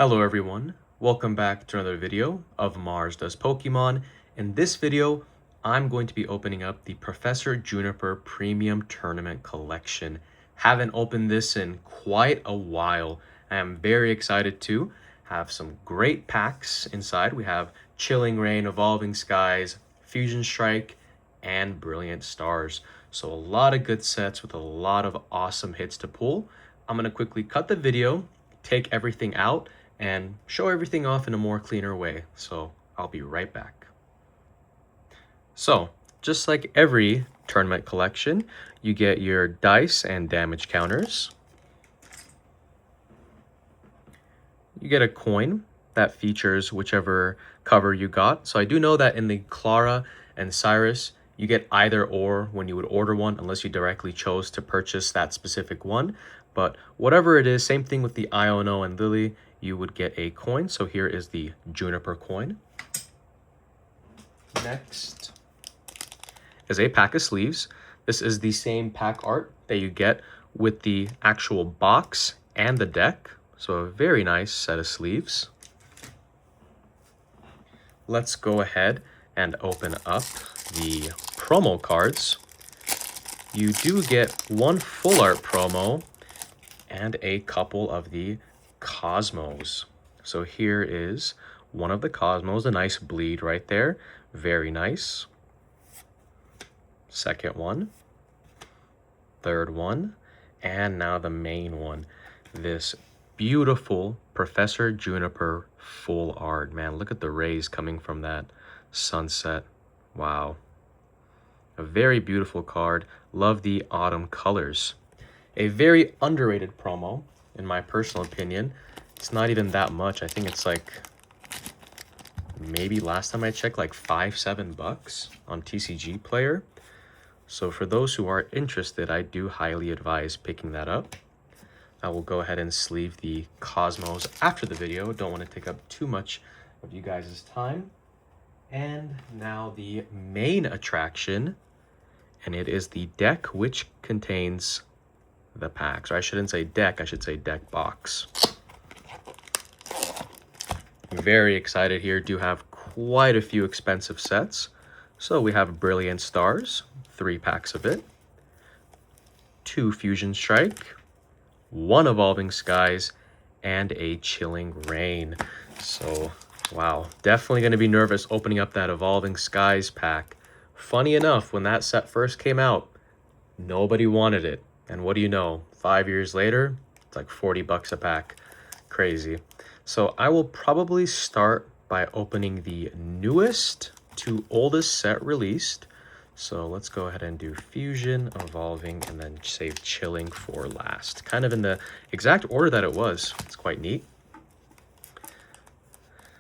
Hello everyone, welcome back to another video of Mars Does Pokemon. In this video, I'm going to be opening up the Professor Juniper Premium Tournament Collection. Haven't opened this in quite a while. I am very excited to have some great packs inside. We have Chilling Reign, Evolving Skies, Fusion Strike, and Brilliant Stars. So a lot of good sets with a lot of awesome hits to pull. I'm going to quickly cut the video, take everything out, and show everything off in a more cleaner way. So I'll be right back. So just like every tournament collection, you get your dice and damage counters. You get a coin that features whichever cover you got. So I do know that in the Clara and Cyrus, you get either or when you would order one, unless you directly chose to purchase that specific one. But whatever it is, same thing with the Iono and Lily, you would get a coin. So here is the Juniper coin. Next is a pack of sleeves. This is the same pack art that you get with the actual box and the deck. So a very nice set of sleeves. Let's go ahead and open up the promo cards. You do get one full art promo and a couple of the Cosmos. So here is one of the Cosmos, a nice bleed right there. Very nice. Second one. Third one. And now the main one. This beautiful Professor Juniper full art. Man, look at the rays coming from that sunset. Wow. A very beautiful card. Love the autumn colors. A very underrated promo, in my personal opinion. It's not even that much. I think it's like, maybe last time I checked, like $5-7 on TCG Player. So for those who are interested, I do highly advise picking that up. I will go ahead and sleeve the Cosmos after the video. Don't want to take up too much of you guys' time. And now the main attraction, and it is the deck, which contains the packs. Or I shouldn't say deck, I should say deck box. Very excited here. Do have quite a few expensive sets. So we have Brilliant Stars, 3 packs of it. 2 Fusion Strike, 1 Evolving Skies, and a Chilling Reign. So, wow, definitely going to be nervous opening up that Evolving Skies pack. Funny enough, when that set first came out, nobody wanted it. And what do you know? 5 years later, it's like $40 a pack. Crazy. So I will probably start by opening the newest to oldest set released. So let's go ahead and do Fusion, Evolving, and then save Chilling for last. Kind of in the exact order that it was. It's quite neat.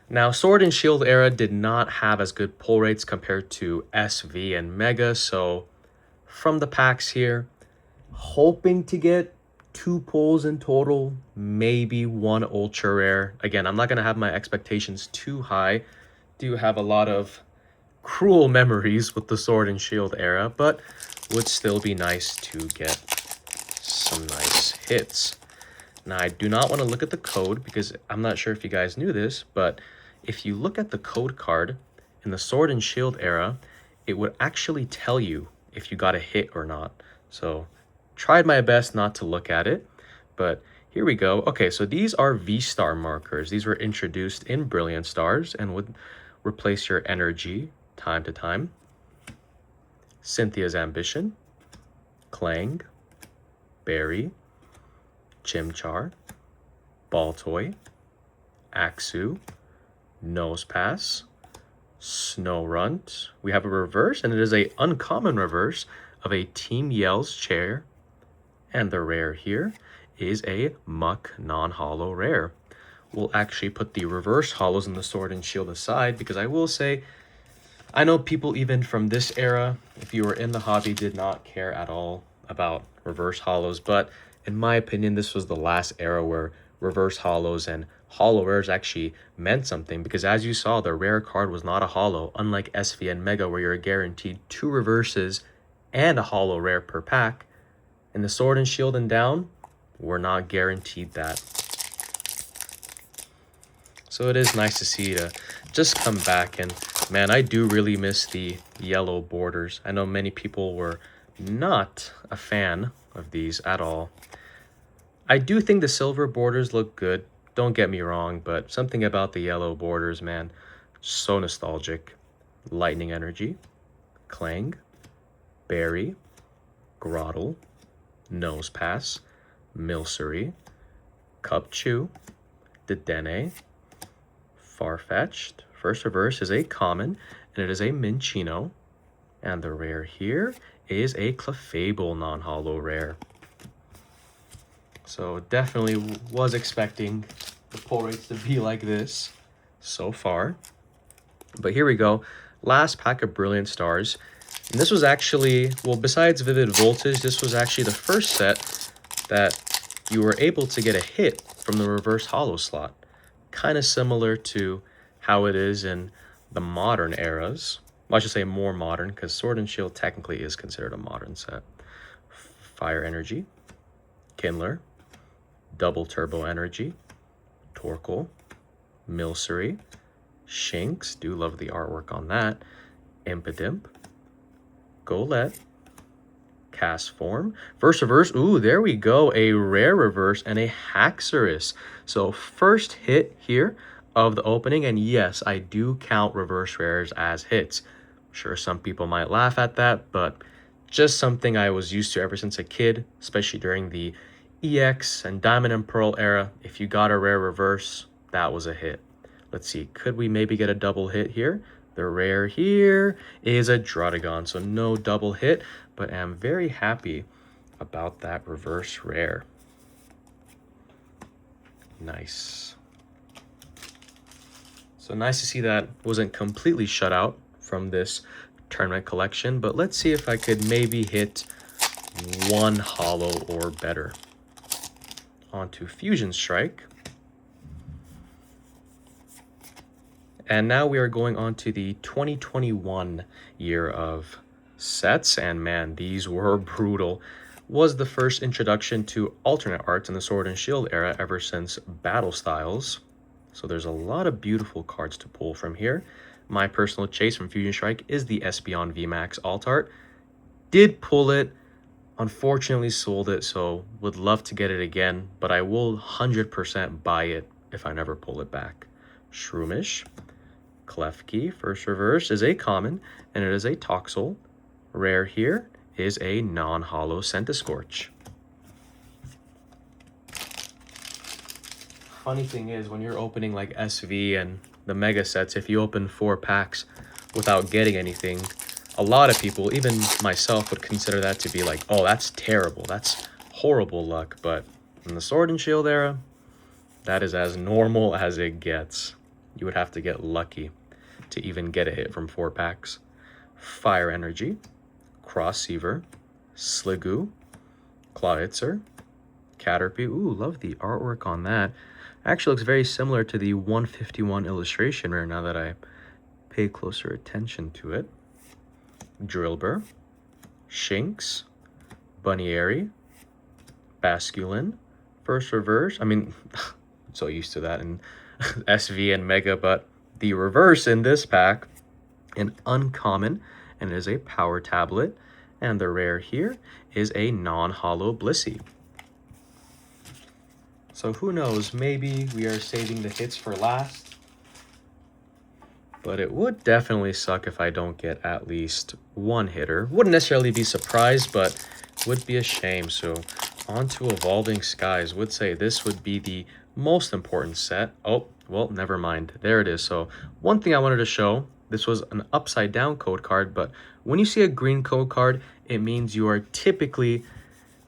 Now, Sword and Shield era did not have as good pull rates compared to SV and Mega. So from the packs here, hoping to get 2 pulls in total, maybe 1 ultra rare. Again, I'm not going to have my expectations too high. Do have a lot of cruel memories with the Sword and Shield era, but would still be nice to get some nice hits. Now, I do not want to look at the code because I'm not sure if you guys knew this, but if you look at the code card in the Sword and Shield era, it would actually tell you if you got a hit or not. So tried my best not to look at it, but here we go. Okay, so these are V-Star markers. These were introduced in Brilliant Stars and would replace your energy time to time. Cynthia's Ambition, Clang, Berry, Chimchar, Baltoy, Axew, Nosepass, Snorunt. We have a reverse, and it is a uncommon reverse of a Team Yell's chair. And the rare here is a Muck non-holo rare. We'll actually put the reverse holos in the Sword and Shield aside because I will say, I know people even from this era, if you were in the hobby, did not care at all about reverse holos. But in my opinion, this was the last era where reverse holos and holo rares actually meant something, because as you saw, the rare card was not a holo, unlike SV and Mega where you're guaranteed 2 reverses and a holo rare per pack. In the Sword and Shield and down, we're not guaranteed that. So it is nice to see to just come back. And man, I do really miss the yellow borders. I know many people were not a fan of these at all. I do think the silver borders look good. Don't get me wrong, but something about the yellow borders, man, so nostalgic. Lightning Energy, Clang, Berry, Grottle, Nose Pass, Milcery, Cup Chew, Dedenne, Farfetch'd. First reverse is a common, and it is a Minccino. And the rare here is a Clefable non-holo rare. So definitely was expecting the pull rates to be like this so far. But here we go. Last pack of Brilliant Stars. And this was actually, well, besides Vivid Voltage, this was actually the first set that you were able to get a hit from the reverse holo slot. Kind of similar to how it is in the modern eras. Well, I should say more modern, because Sword and Shield technically is considered a modern set. Fire Energy, Kindler, Double Turbo Energy, Torkoal, Milcery, Shinx, do love the artwork on that, Impidimp, Golett, Cast Form, first reverse, ooh, there we go, a rare reverse and a Haxorus. So first hit here of the opening, and yes, I do count reverse rares as hits. I'm sure some people might laugh at that, but just something I was used to ever since a kid, especially during the EX and Diamond and Pearl era. If you got a rare reverse, that was a hit. Let's see, could we maybe get a double hit here? The rare here is a Druddigon, so no double hit, but I'm very happy about that reverse rare. Nice. So nice to see that wasn't completely shut out from this tournament collection, but let's see if I could maybe hit one holo or better. Onto Fusion Strike. And now we are going on to the 2021 year of sets, and man, these were brutal. Was the first introduction to alternate arts in the Sword and Shield era ever since Battle Styles. So there's a lot of beautiful cards to pull from here. My personal chase from Fusion Strike is the Espeon VMAX Alt Art. Did pull it, unfortunately sold it, so would love to get it again, but I will 100% buy it if I never pull it back. Shroomish, Klefki, first reverse is a common, and it is a Toxel. Rare here is a non-holo Centiskorch. Funny thing is, when you're opening like SV and the mega sets, if you open 4 packs without getting anything, a lot of people, even myself, would consider that to be like, oh, that's terrible, that's horrible luck. But in the Sword and Shield era, that is as normal as it gets. You would have to get lucky to even get a hit from 4 packs. Fire Energy, Crossseaver, Sliggoo, Clawitzer, Caterpie. Ooh, love the artwork on that. Actually looks very similar to the 151 illustration rare now that I pay closer attention to it. Drillbur, Shinx, Bunnyairy, Basculin, first reverse. I mean, I'm so used to that in SV and Mega, but the reverse in this pack, an uncommon, and it is a power tablet, and the rare here is a non-holo Blissey. So who knows, maybe we are saving the hits for last, but it would definitely suck if I don't get at least one hitter. Wouldn't necessarily be surprised, but would be a shame. So on to Evolving Skies. Would say this would be the most important set. Oh, well, never mind. There it is. So one thing I wanted to show, this was an upside down code card, but when you see a green code card, it means you are typically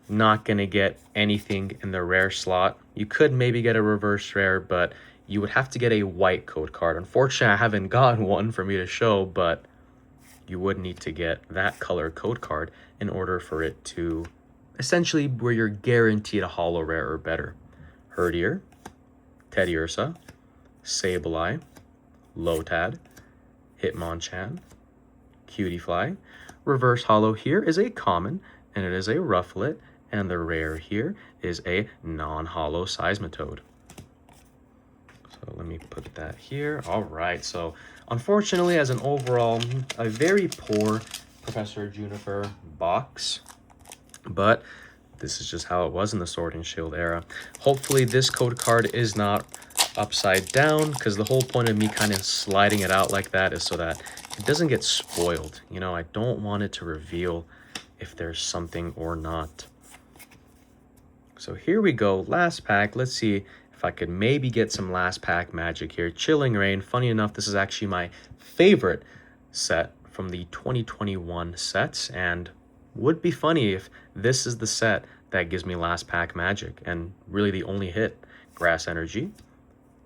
not going to get anything in the rare slot. You could maybe get a reverse rare, but you would have to get a white code card. Unfortunately, I haven't gotten one for me to show, but you would need to get that color code card in order for it to essentially where you're guaranteed a holo rare or better. Herdier, Teddiursa, Sableye, Lotad, Hitmonchan, Cutiefly. Reverse holo here is a common, and it is a Rufflet, and the rare here is a non-holo Seismitoad. So let me put that here. All right, so unfortunately, as an overall, a very poor Professor Juniper box, but this is just how it was in the Sword and Shield era. Hopefully this code card is not upside down, because the whole point of me kind of sliding it out like that is so that it doesn't get spoiled. You know, I don't want it to reveal if there's something or not. So here we go, last pack. Let's see if I could maybe get some last pack magic here. Chilling Reign. Funny enough, this is actually my favorite set from the 2021 sets, and would be funny if this is the set that gives me last pack magic, and really the only hit. Grass Energy,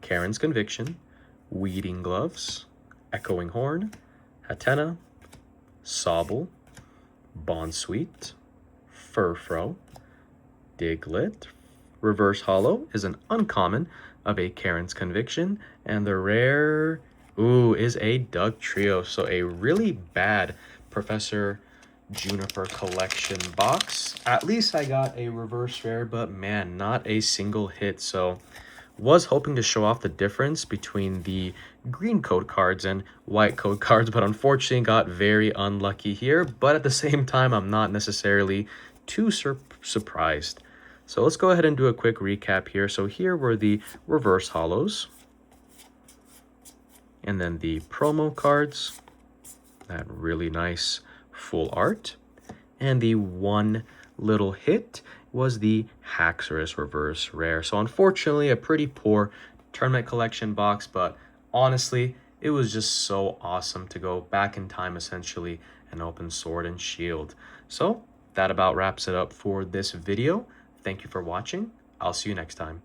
Karen's Conviction, Weeding Gloves, Echoing Horn, Hatena, Sobble, Bonsweet, Furfro, Diglett. Reverse Hollow is an uncommon of a Karen's Conviction, and the rare is a Dugtrio. So a really bad Professor Juniper collection box. At least I got a reverse rare, but man, not a single hit. So was hoping to show off the difference between the green code cards and white code cards, but unfortunately got very unlucky here. But at the same time, I'm not necessarily too surprised. So let's go ahead and do a quick recap here. So here were the reverse hollows, and then the promo cards, that really nice full art, and the one little hit was the Haxorus reverse rare. So unfortunately, a pretty poor tournament collection box, but honestly, it was just so awesome to go back in time essentially and open Sword and Shield. So that about wraps it up for this video. Thank you for watching. I'll see you next time.